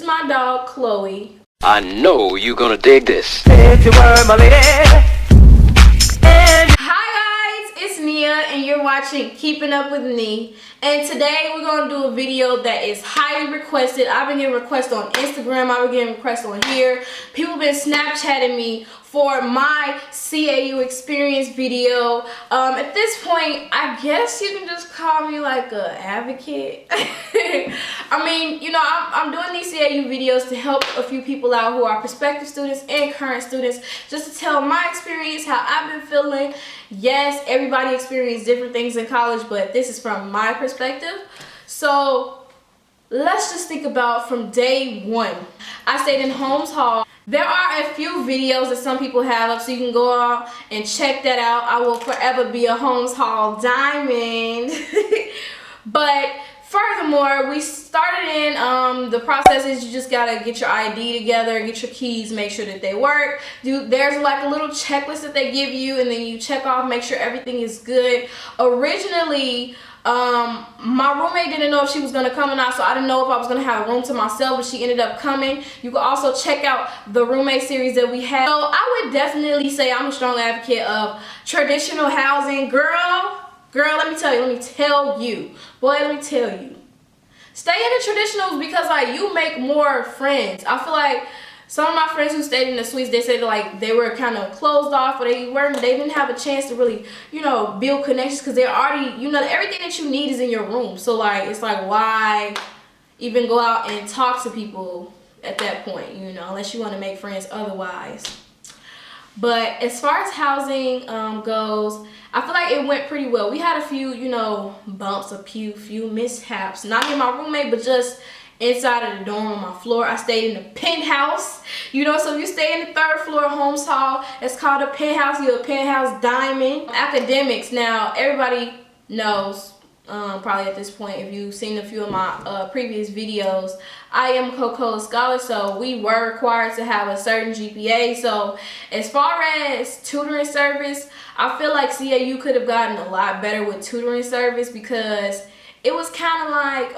my dog, Chloe. I know you're gonna dig this. If you were my lady. Hi guys, it's Nia and you're watching Keeping Up With Ni. And today we're going to do a video that is highly requested. I've been getting requests on Instagram. I've been getting requests on here. People have been Snapchatting me for my CAU Experience video. At this point, I guess you can just call me like an advocate. I mean, you know, I'm doing these CAU videos to help a few people out who are prospective students and current students, just to tell my experience, how I've been feeling. Yes, everybody experienced different things in college, but this is from my perspective. So let's just think about from day one. I stayed in Holmes Hall. There are a few videos that some people have up, so you can go out and check that out. I will forever be a Holmes Hall diamond. But furthermore, we started in the process is you just gotta get your ID together, get your keys, make sure that they work. There's like a little checklist that they give you, and then you check off, make sure everything is good. Originally, my roommate didn't know if she was gonna come or not, so I didn't know if I was gonna have a room to myself, but she ended up coming. You can also check out the roommate series that we had. So I would definitely say I'm a strong advocate of traditional housing. Girl, let me tell you, boy, let me tell you. Stay in the traditionals because like you make more friends. I feel like some of my friends who stayed in the suites, they said like they were kind of closed off, or they didn't have a chance to really, you know, build connections because they're already, you know, everything that you need is in your room. So like it's like, why even go out and talk to people at that point, you know, unless you want to make friends otherwise. But as far as housing goes, I feel like it went pretty well. We had a few, you know, bumps, a few mishaps. Not in my roommate, but just inside of the dorm on my floor. I stayed in the penthouse, you know, so if you stay in the 3rd floor of Holmes Hall, it's called a penthouse. You're a penthouse diamond. Academics, now everybody knows, probably at this point, if you've seen a few of my previous videos, I am a COCO scholar, so we were required to have a certain GPA. So as far as tutoring service, I feel like CAU could have gotten a lot better with tutoring service, because it was kind of like,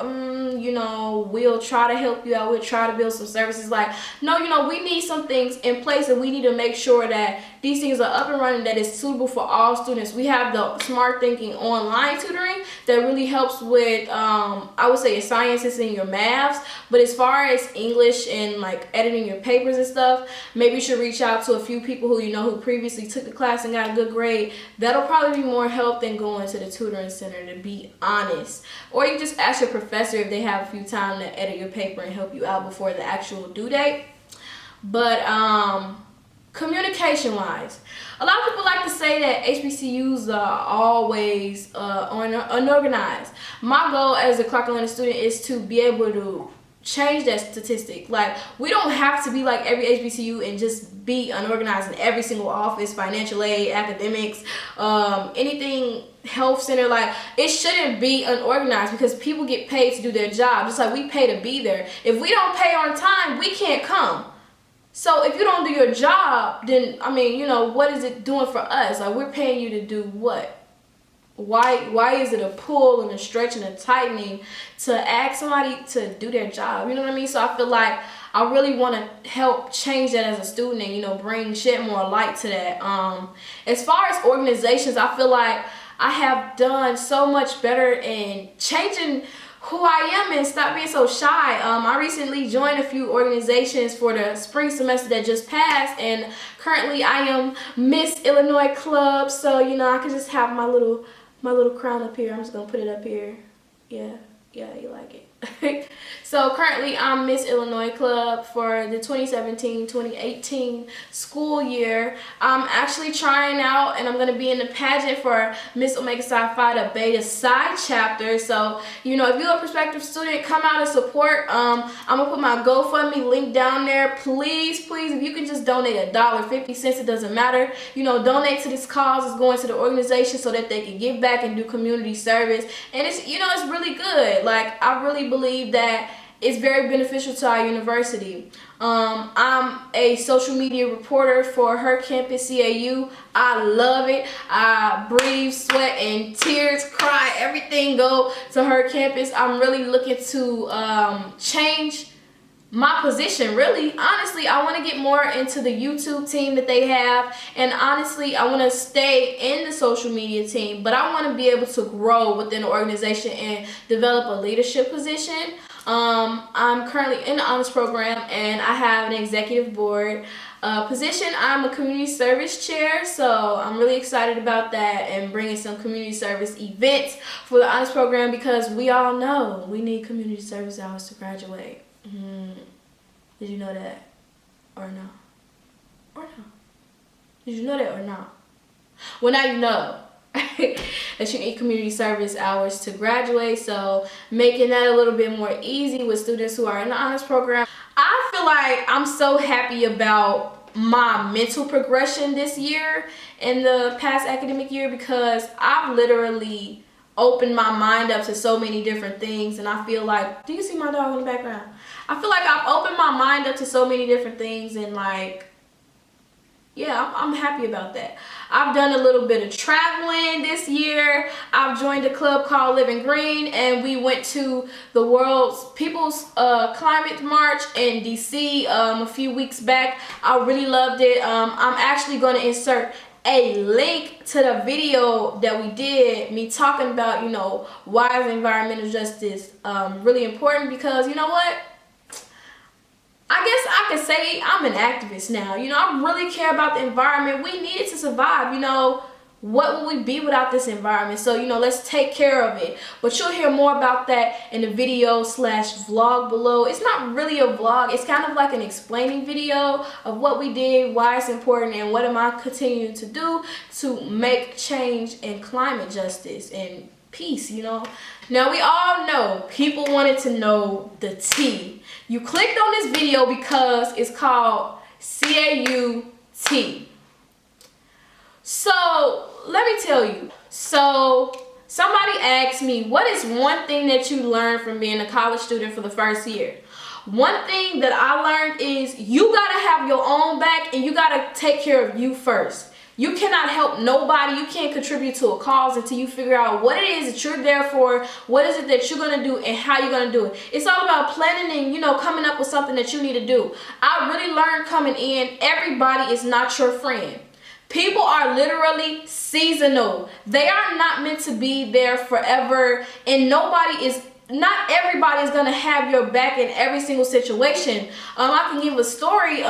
you know, we'll try to help you out, we'll try to build some services. Like, no, you know, we need some things in place, and we need to make sure that these things are up and running, that is suitable for all students. We have the Smart Thinking online tutoring that really helps with, I would say, your sciences and your maths. But as far as English and like editing your papers and stuff, maybe you should reach out to a few people who you know who previously took the class and got a good grade. That'll probably be more help than going to the tutoring center, to be honest. Or you just ask your professor if they have a few time to edit your paper and help you out before the actual due date. But communication wise, a lot of people like to say that HBCUs are always unorganized. My goal as a Clark Atlanta student is to be able to change that statistic. Like, we don't have to be like every HBCU and just be unorganized in every single office, financial aid, academics, anything, health center. Like, it shouldn't be unorganized because people get paid to do their job, just like we pay to be there. If we don't pay on time, we can't come. So if you don't do your job, then, I mean, you know, what is it doing for us? Like, we're paying you to do what? Why is it a pull and a stretch and a tightening to ask somebody to do their job? You know what I mean? So I feel like I really want to help change that as a student and, you know, shed more light to that. As far as organizations, I feel like I have done so much better in changing who I am and stop being so shy. I recently joined a few organizations for the spring semester that just passed, and currently I am Miss Illinois Club, so you know I can just have my little crown up here. I'm just gonna put it up here. Yeah, you like it. So currently I'm Miss Illinois Club for the 2017-2018 school year. I'm actually trying out, and I'm going to be in the pageant for Miss Omega Psi Phi, the Beta Psi chapter. So, you know, if you're a prospective student, come out and support. I'm going to put my GoFundMe link down there. Please, if you can just donate $1, 50 cents, it doesn't matter. You know, donate to this cause. It's going to the organization so that they can give back and do community service. And it's, you know, it's really good. Like, I really believe that it's very beneficial to our university. I'm a social media reporter for her campus, CAU. I love it. I breathe, sweat, and tears, cry, everything go to her campus. I'm really looking to change my position, really. Honestly, I want to get more into the YouTube team that they have, and honestly, I want to stay in the social media team, but I want to be able to grow within the organization and develop a leadership position. I'm currently in the honors program, and I have an executive board position. I'm a community service chair, so I'm really excited about that and bringing some community service events for the honors program, because we all know we need community service hours to graduate. Did you know that? Or no? Or no? Did you know that or not? Well, now you know that you need community service hours to graduate, so making that a little bit more easy with students who are in the honors program. I feel like I'm so happy about my mental progression this year in the past academic year, because I've literally opened my mind up to so many different things, and I feel like, do you see my dog in the background? I feel like I've opened my mind up to so many different things, and like, yeah, I'm happy about that. I've done a little bit of traveling this year. I've joined a club called Living Green, and we went to the World's People's Climate March in DC a few weeks back. I really loved it. I'm actually going to insert a link to the video that we did, me talking about, you know, why is environmental justice really important, because you know what? I guess I could say I'm an activist now. You know, I really care about the environment. We need it to survive. You know, what would we be without this environment? So, you know, let's take care of it. But you'll hear more about that in the video / vlog below. It's not really a vlog. It's kind of like an explaining video of what we did, why it's important, and what am I continuing to do to make change in climate justice and peace, you know. Now, we all know people wanted to know the tea. You clicked on this video because it's called CAU tea. So let me tell you. So somebody asked me, what is one thing that you learned from being a college student for the first year? One thing that I learned is you gotta have your own back, and you gotta take care of you first. You cannot help nobody. You can't contribute to a cause until you figure out what it is that you're there for, what is it that you're going to do, and how you're going to do it. It's all about planning and, you know, coming up with something that you need to do. I really learned coming in, everybody is not your friend. People are literally seasonal. They are not meant to be there forever, and not everybody is going to have your back in every single situation. I can give a story.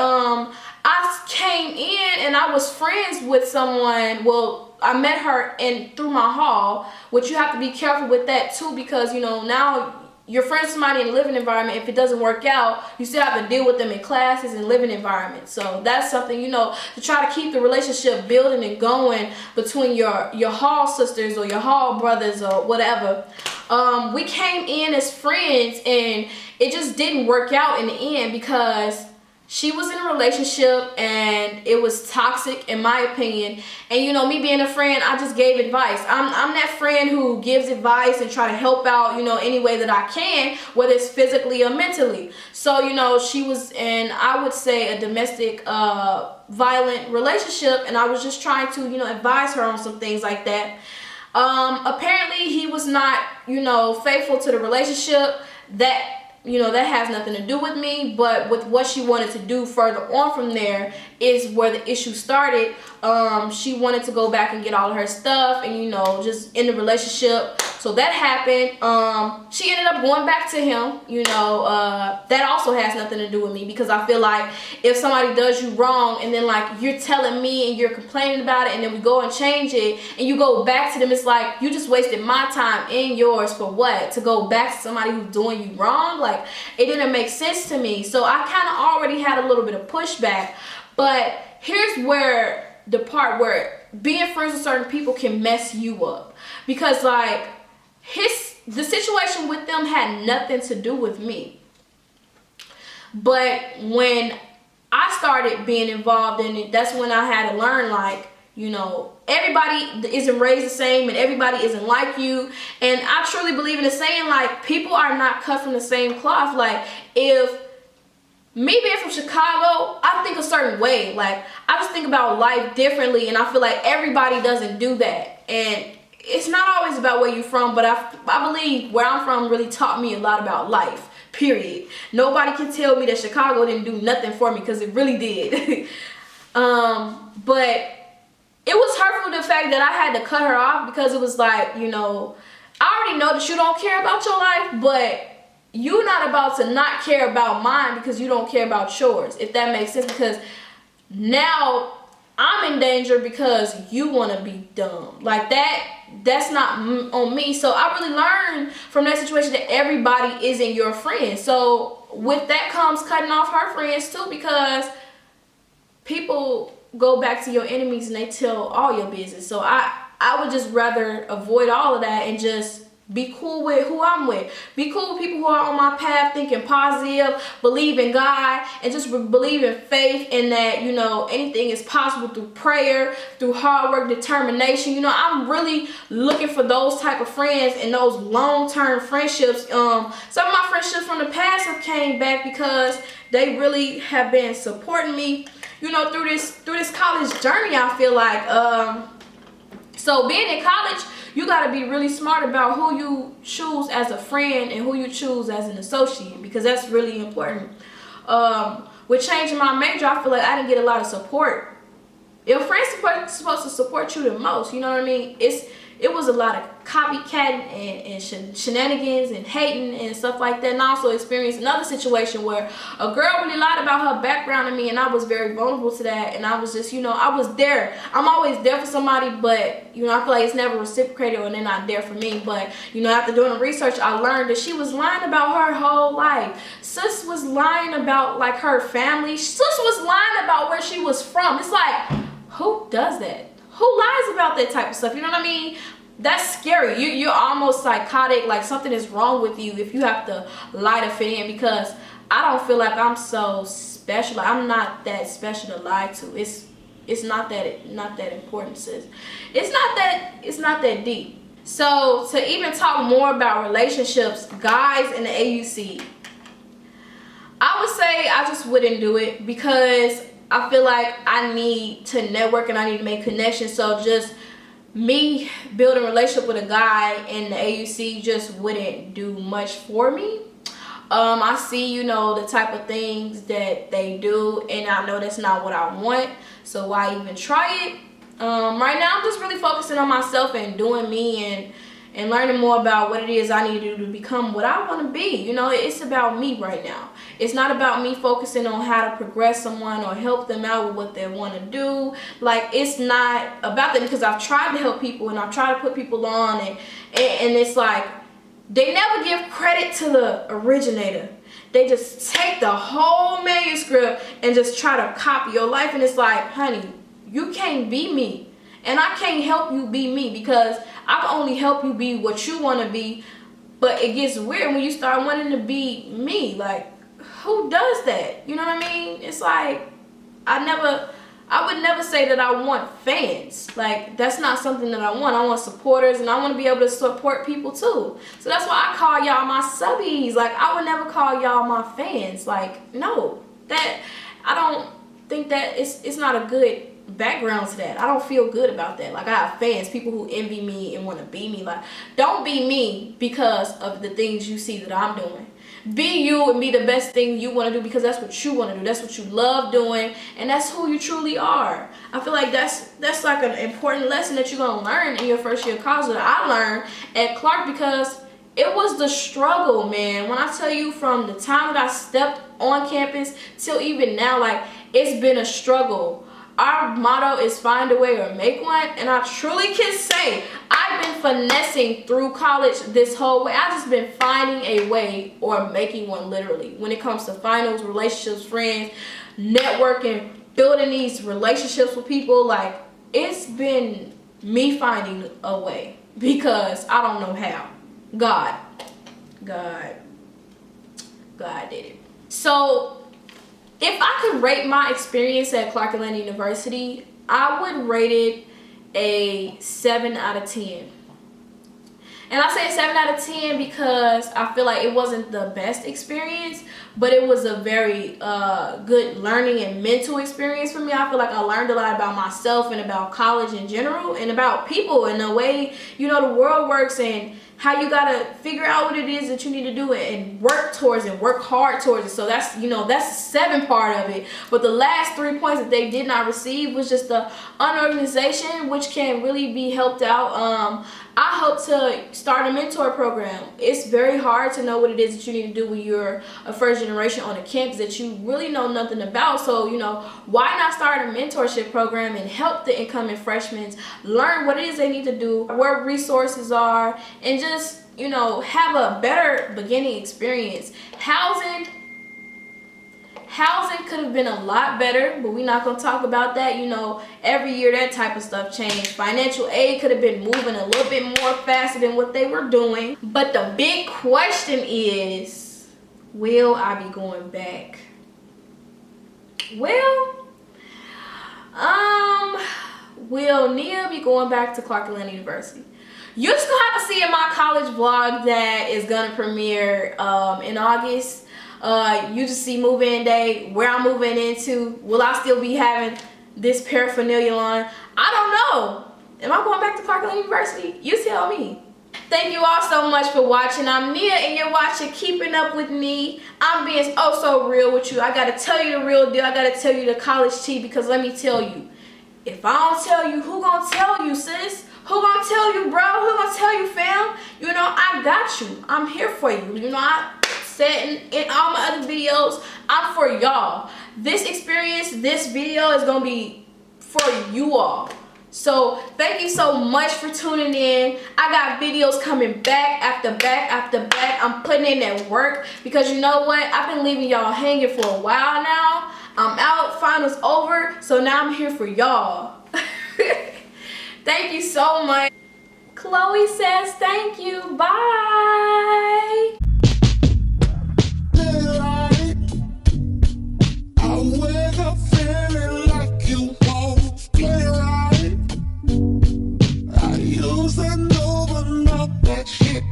I came in and I was friends with someone. Well, I met her through my hall, which you have to be careful with that too, because, you know, now you're friends with somebody in a living environment. If it doesn't work out, you still have to deal with them in classes and living environments. So that's something, you know, to try to keep the relationship building and going between your hall sisters or your hall brothers or whatever. We came in as friends, and it just didn't work out in the end because she was in a relationship and it was toxic, in my opinion. And, you know, me being a friend, I just gave advice. I'm that friend who gives advice and try to help out, you know, any way that I can, whether it's physically or mentally. So, you know, she was in, I would say, a domestic violent relationship, and I was just trying to, you know, advise her on some things like that. Apparently he was not, you know, faithful to the relationship. That, you know, that has nothing to do with me, but with what she wanted to do further on from there is where the issue started. She wanted to go back and get all of her stuff, and, you know, just in the relationship. So that happened. She ended up going back to him. You know, that also has nothing to do with me, because I feel like if somebody does you wrong and then, like, you're telling me and you're complaining about it, and then we go and change it and you go back to them, it's like you just wasted my time and yours for what? To go back to somebody who's doing you wrong? Like, it didn't make sense to me. So I kind of already had a little bit of pushback. But here's where the part where being friends with certain people can mess you up, because, like, the situation with them had nothing to do with me. But when I started being involved in it, that's when I had to learn, like, you know, everybody isn't raised the same and everybody isn't like you. And I truly believe in the saying, like, people are not cut from the same cloth. Like, if me being from Chicago, I think a certain way. Like, I just think about life differently, and I feel like everybody doesn't do that. And it's not always about where you're from, but I believe where I'm from really taught me a lot about life. period. Nobody can tell me that Chicago didn't do nothing for me, because it really did. But it was hurtful, the fact that I had to cut her off, because it was like, you know, I already know that you don't care about your life, but you're not about to not care about mine because you don't care about yours, if that makes sense. Because now I'm in danger because you want to be dumb. Like that's not on me. So I really learned from that situation that everybody isn't your friend. So with that comes cutting off her friends too, because people go back to your enemies and they tell all your business. So I would just rather avoid all of that and just be cool with who I'm with. Be cool with people who are on my path, thinking positive, believe in God, and just believe in faith, and that, you know, anything is possible through prayer, through hard work, determination. You know, I'm really looking for those type of friends and those long-term friendships. Some of my friendships from the past have came back because they really have been supporting me, you know, through this college journey, I feel like. So being in college, you got to be really smart about who you choose as a friend and who you choose as an associate, because that's really important. With changing my major, I feel like I didn't get a lot of support. Your friends are supposed to support you the most, you know what I mean? It was a lot of copycatting and shenanigans and hating and stuff like that. And I also experienced another situation where a girl really lied about her background to me, and I was very vulnerable to that. And I was just, you know, I was there. I'm always there for somebody, but, you know, I feel like it's never reciprocated when they're not there for me. But, you know, after doing the research, I learned that she was lying about her whole life. Sis was lying about, like, her family. Sis was lying about where she was from. It's like, who does that? Who lies about that type of stuff? You know what I mean? That's scary. You're almost psychotic, like something is wrong with you if you have to lie to fit in, because I don't feel like I'm so special. Like, I'm not that special to lie to. It's not that important, sis. It's not that deep. So to even talk more about relationships, guys in the AUC, I would say I just wouldn't do it, because I feel like I need to network and I need to make connections. So just me building a relationship with a guy in the AUC just wouldn't do much for me. I see, you know, the type of things that they do, and I know that's not what I want, so why even try it? Right now I'm just really focusing on myself and doing me, and learning more about what it is I need to do to become what I want to be. You know, it's about me right now. It's not about me focusing on how to progress someone or help them out with what they want to do. Like, it's not about that, because I've tried to help people and I've tried to put people on, and it's like they never give credit to the originator. They just take the whole manuscript and just try to copy your life, and it's like, honey, you can't be me. And I can't help you be me, because I can only help you be what you want to be. But it gets weird when you start wanting to be me. Like, who does that? You know what I mean? It's like, I would never say that I want fans. Like, that's not something that I want. I want supporters, and I want to be able to support people too. So that's why I call y'all my subbies. Like, I would never call y'all my fans. Like, no. That, I don't think that it's not a good background to that. I don't feel good about that. Like, I have fans, people who envy me and want to be me. Like, don't be me because of the things you see that I'm doing. Be you and be the best thing you want to do, because that's what you want to do. That's what you love doing, and that's who you truly are. I feel like that's like an important lesson that you're going to learn in your first year of college, that I learned at Clark, because it was the struggle, man. When I tell you, from the time that I stepped on campus till even now, like, it's been a struggle. Our motto is find a way or make one, and I truly can say I've been finessing through college this whole way. I've just been finding a way or making one, literally, when it comes to finals, relationships, friends, networking, building these relationships with people. Like, it's been me finding a way, because I don't know how. God did it. So if I could rate my experience at Clark Atlanta University, I would rate it a 7 out of 10. And I say a 7 out of 10 because I feel like it wasn't the best experience, but it was a very good learning and mental experience for me. I feel like I learned a lot about myself and about college in general, and about people and the way, you know, the world works, and how you gotta figure out what it is that you need to do and work towards it, work hard towards it. So that's, you know, that's the 7 part of it. But the last 3 points that they did not receive was just the unorganization, which can really be helped out. I hope to start a mentor program. It's very hard to know what it is that you need to do when you're a first generation on a campus that you really know nothing about. So, you know, why not start a mentorship program and help the incoming freshmen learn what it is they need to do, where resources are, and just, you know, have a better beginning experience. Housing could have been a lot better, but we're not going to talk about that. You know, every year that type of stuff changed. Financial aid could have been moving a little bit more faster than what they were doing. But the big question is, will I be going back? Well, will Nia be going back to Clark Atlanta University? You're just going to have to see in my college vlog that is going to premiere in August. You just see move-in day, where I'm moving into. Will I still be having this paraphernalia on? I don't know. Am I going back to Clark Atlanta University? You tell me. Thank you all so much for watching. I'm Nia and you're watching Keeping Up With Ni. I'm being oh so real with you. I gotta tell you the real deal. I gotta tell you the college tea, because let me tell you, if I don't tell you, who gonna tell you, sis? Who gonna tell you, bro? Who gonna tell you, fam? You know, I got you. I'm here for you. You know, I said in all my other videos, I'm for y'all. This experience, this video is gonna be for you all. So thank you so much for tuning in. I got videos coming back after back after back. I'm putting in that work, because you know what? I've been leaving y'all hanging for a while now. I'm out, finals over, so now I'm here for y'all. Thank you so much. Chloe says thank you. Bye. I wake up feeling like you won't get right. I use and open up that shit.